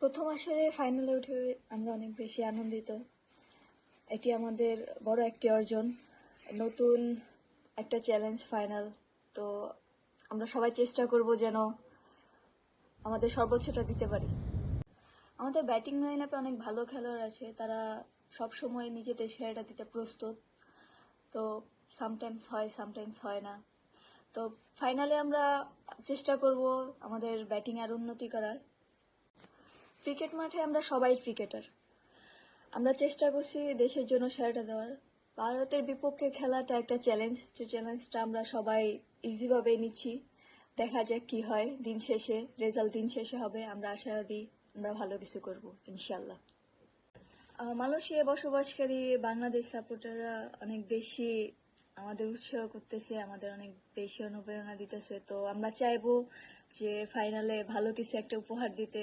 প্রথম আসরে ফাইনালে উঠে আমরা অনেক বেশি আনন্দিত। এটি আমাদের বড় একটি অর্জন, নতুন একটা চ্যালেঞ্জ ফাইনাল। তো আমরা সবাই চেষ্টা করব যেন আমাদের সর্বোচ্চটা দিতে পারি। আমাদের ব্যাটিং লাইনআপে অনেক ভালো খেলোয়াড় আছে, তারা সব সময় নিজেদের সেরাটা দিতে প্রস্তুত। তো সামটাইমস হয়, সামটাইমস হয় না। তো ফাইনালে আমরা চেষ্টা করব আমাদের ব্যাটিং আর উন্নতি করার। ক্রিকেট মাঠে আমরা সবাই ক্রিকেটার, আমরা চেষ্টা করছি দেশের জন্য সেরাটা দেওয়ার। ভারতের বিপক্ষে খেলাটা একটা চ্যালেঞ্জ, যে চ্যালেঞ্জটা আমরা সবাই ইজিভাবে নিচ্ছি। দেখা যাক কি হয়, দিন শেষে রেজাল্ট দিন শেষে হবে। আমরা আশাবাদী আমরা ভালো কিছু করব ইনশাল্লাহ। মালয়েশিয়ায় বসবাসকারী বাংলাদেশ সাপোর্টাররা অনেক বেশি আমাদের উৎসাহ করতেছে, আমাদের অনেক বেশি অনুপ্রেরণা দিতেছে। তো আমরা চাইবো যে ফাইনালে ভালো কিছু একটা উপহার দিতে।